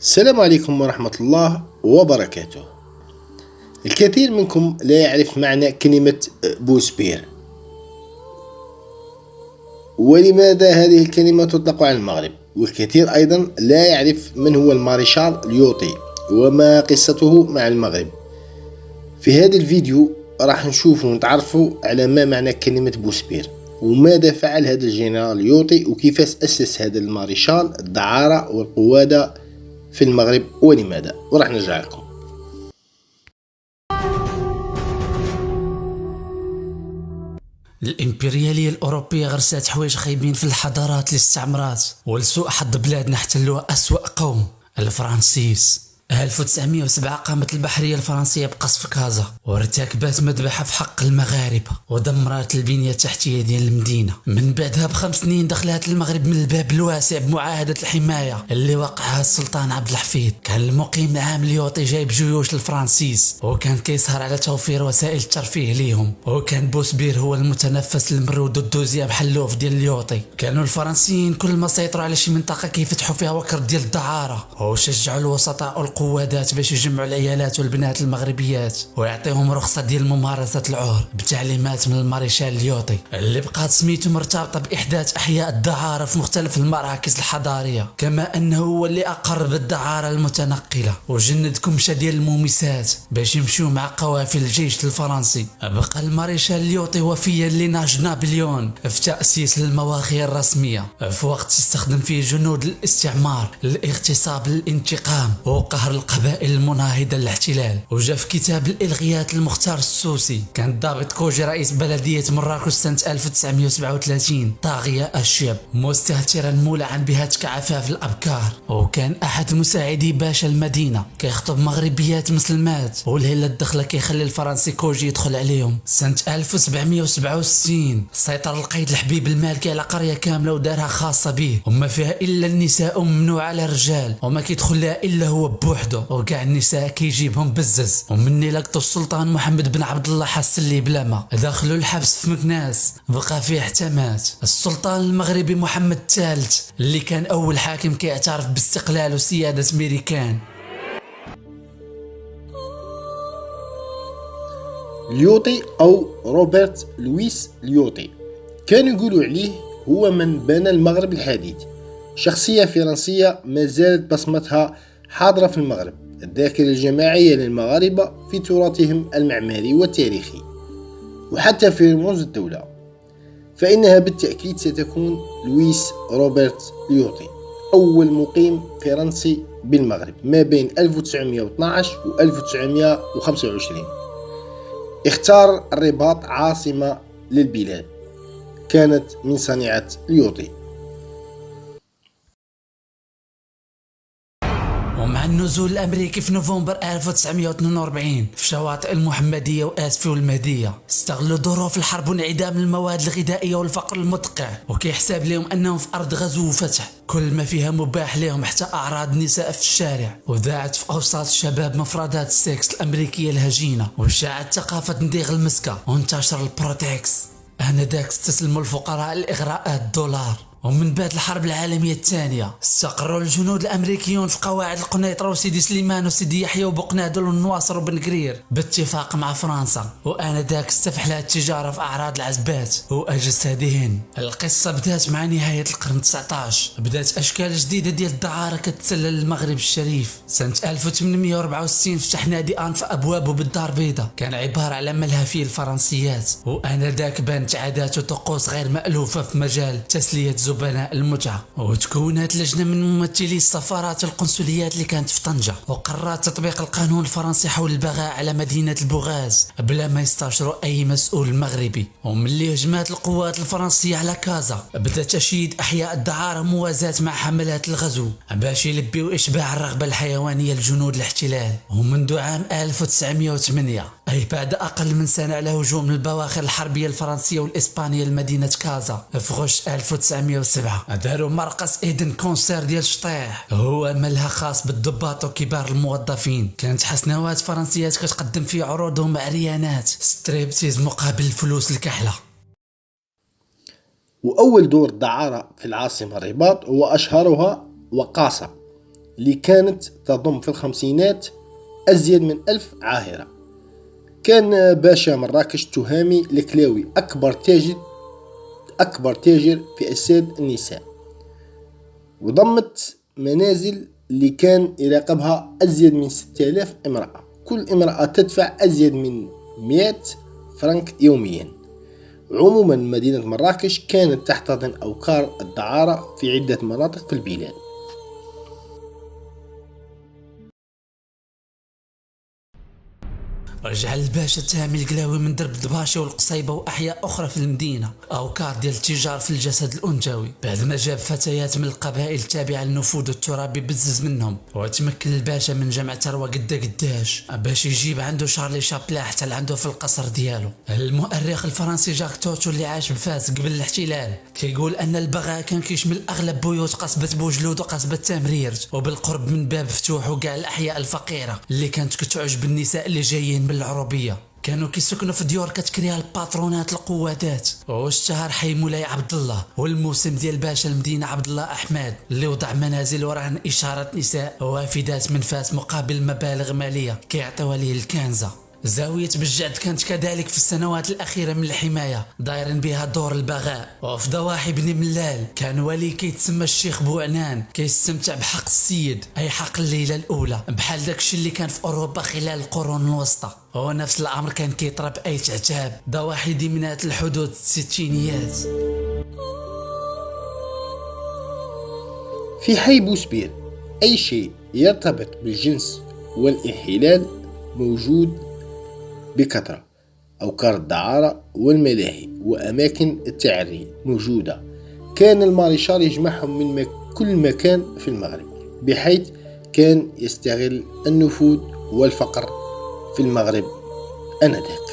السلام عليكم ورحمة الله وبركاته. الكثير منكم لا يعرف معنى كلمة بوسبير، ولماذا هذه الكلمة تطلق على المغرب، والكثير أيضا لا يعرف من هو المارشال ليوطي وما قصته مع المغرب. في هذا الفيديو راح نشوف ونتعرفوا على ما معنى كلمة بوسبير، وماذا فعل هذا الجنرال ليوطي، وكيف أسس هذا المارشال الدعارة والقوادة في المغرب ولماذا، وراح نرجع لكم. الإمبريالية الأوروبية غرسات حوايج خايبين في الحضارات الاستعمارات، ولسوء حظ بلادنا احتلوها أسوأ قوم الفرنسيس. 1907 قامت البحرية الفرنسية بقصف كازا وارتكبت مذبحة في حق المغاربة ودمرت البنية التحتية ديال المدينة. من بعدها ب5 سنين دخلت المغرب من الباب الواسع بمعاهدة الحماية اللي وقعها السلطان عبد الحفيظ. كان المقيم العام ليوطي جايب جيوش الفرنسيس وكان كيسهر على توفير وسائل الترفيه ليهم، وكان بوسبير هو المتنفس المرود والدوزيام حلوف ديال ليوطي. كانوا الفرنسيين كل ما سيطروا على شي منطقة كيفتحوا فيها وكر ديال الدعارة وشجعوا الوسطاء القوادات باش يجمعوا العيالات والبنات المغربيات ويعطيهم رخصة ديال ممارسة العور بتعليمات من المارشال ليوطي، اللي بقات سميته مرتبطة بإحداث أحياء الدعارة في مختلف المراكز الحضارية، كما أنه هو اللي أقر بالدعارة المتنقلة وجند كمشة ديال المومسات باش يمشوا مع قوافل الجيش الفرنسي. بقى المارشال ليوطي وفيا لنهج نابليون في تأسيس المواخي الرسمية في وقت استخدم فيه جنود الاستعمار للاغتصاب للانتقام وقهر القبائل المناهضة للاحتلال. وجا في كتاب الإلغيات المختار السوسي كان ضابط كوجي رئيس بلدية مراكش سنة 1937 طاغية الشاب مستهترا مولعا بهتك عفاف الأبكار، وكان أحد مساعدي باشا المدينة كيخطب مغربيات مسلمات، والهلة الدخلة كيخلي الفرنسي كوجي يدخل عليهم. سنة 1767 سيطر القيد الحبيب المالكي على قرية كاملة ودارها خاصة به وما فيها إلا النساء ممنوع على الرجال وما كيدخل لها إلا هو بوحده، وكاع النساء كيجيبهم بزز. ومني لقطوا السلطان محمد بن عبد الله حسن لي بلا ما دخلوا الحبس في مكناس بقى فيه حتى مات. السلطان المغربي محمد الثالث اللي كان أول حاكم كيعترف باستقلال وسيادة ميريكان. ليوطي أو روبرت لويس ليوطي كانوا يقولوا عليه هو من بنى المغرب الحديث، شخصية فرنسية ما زالت بصمتها حاضرة في المغرب، الذاكرة الجماعية للمغاربة في تراثهم المعماري والتاريخي وحتى في رموز الدولة، فإنها بالتأكيد ستكون لويس روبرت ليوطي أول مقيم فرنسي بالمغرب ما بين 1912 و 1925. اختار الرباط عاصمة للبلاد، كانت من صنيعة ليوطي. ومع النزول الأمريكي في نوفمبر 1942 في شواطئ المحمدية وآسفي والمهدية استغلوا ظروف الحرب وانعدام المواد الغذائية والفقر المدقع، وكيحسب لهم أنهم في أرض غزو وفتح كل ما فيها مباح لهم حتى أعراض النساء في الشارع، وذاعت في أوساط الشباب مفردات السكس الأمريكية الهجينة، وشاعت ثقافة نديغ المسكة وانتشر البروتكس. آنذاك استسلموا الفقراء لإغراءات الدولار. ومن بعد الحرب العالمية الثانية استقروا الجنود الأمريكيون في قواعد القنيطرة وسيدي سليمان وسيدي يحيى وبقنادل والنواصر وبن قرير باتفاق مع فرنسا، وآنذاك استفحلت التجارة في أعراض العزبات وأجسادهن. القصة بدات مع نهاية القرن 19، بدات أشكال جديدة ديال الدعارة كتسلل المغرب الشريف. سنة 1864 فتح نادي أنف أبوابه بالدار بيضاء، كان عبارة على ملهى فيه الفرنسيات، وآنذاك بانت عادات وطقوس غير مألوفة في مجال تسلية زبناء المتعة، وتكونت لجنة من ممثلي السفارات والقنصليات اللي كانت في طنجة، وقررت تطبيق القانون الفرنسي حول البغاء على مدينة البوغاز بلا ما يستشروا أي مسؤول مغربي. وملي هجمات القوات الفرنسية على كازا بدأت تشيد أحياء الدعارة موازاة مع حملات الغزو باش يلبيوا إشباع الرغبة الحيوانية لجنود الاحتلال. ومنذ عام 1908 أي بعد أقل من سنة على هجوم البواخر الحربية الفرنسية والإسبانية لمدينة كازا في غشت 1907 داروا مرقص إيدن كونسير ديال شطيح، هو ملهى خاص بالضباط وكبار الموظفين، كانت حسنوات فرنسيات كتقدم فيه عروضهم عريانات ستريبتيز مقابل الفلوس الكحلة. وأول دور دعارة في العاصمة الرباط هو أشهرها وقاصة، اللي كانت تضم في الخمسينات أزيد من 1000 عاهرة. كان باشا مراكش تهامي الكلاوي أكبر تاجر في أجساد النساء، وضمت منازل اللي كان يراقبها أزيد من 6000 امرأة، كل امرأة تدفع أزيد من 100 فرنك يوميا. عموما مدينة مراكش كانت تحتضن أوكار الدعارة في عدة مناطق في البلاد. رجع الباشا تهامي القلاوي من درب دباشي والقصيبة وأحياء أخرى في المدينة أوكار ديال التجار في الجسد الأنثوي، بعد ما جاب فتيات من القبائل التابعة للنفوذ الترابي بزز منهم، وتمكن الباشا من جمع ثروة قداش باش يجيب عنده شارلي شابلا حتى لعنده في القصر ديالو. المؤرخ الفرنسي جاك توتو اللي عاش بفاس قبل الاحتلال كيقول أن البغاء كان كيشمل أغلب بيوت قصبة بوجلود وقصبة تامريرت، وبالقرب من باب فتوح وكاع الأحياء الفقيرة اللي كانت كتعجب النساء اللي جايين بالعروبية. كانوا كيسكنوا في ديور كتكريها الباترونات القوادات. واشتهر حي مولاي عبد الله والموسم ديال باشا المدينة عبد الله أحمد اللي وضع منازل ورهن إشارة نساء وافدات من فاس مقابل مبالغ مالية كيعطيوها ليه الكنزة. زاوية بجعد كانت كذلك في السنوات الأخيرة من الحماية دايرين بها دور البغاء. وفي ضواحي بني ملال كان ولي كيتسمى الشيخ بوعنان كيستمتع بحق السيد، أي حق الليلة الأولى، بحال داكشي اللي كان في أوروبا خلال القرون الوسطى. ونفس الأمر كان كيطرى بأي تعتاب ضواحي ديمنات الحدود الستينيات. في حي بوسبير أي شيء يرتبط بالجنس والانحلال موجود بكثرة. أوكار الدعارة والملاهي وأماكن التعري موجودة. كان الماريشال يجمعهم من كل مكان في المغرب، بحيث كان يستغل النفوذ والفقر في المغرب آنذاك.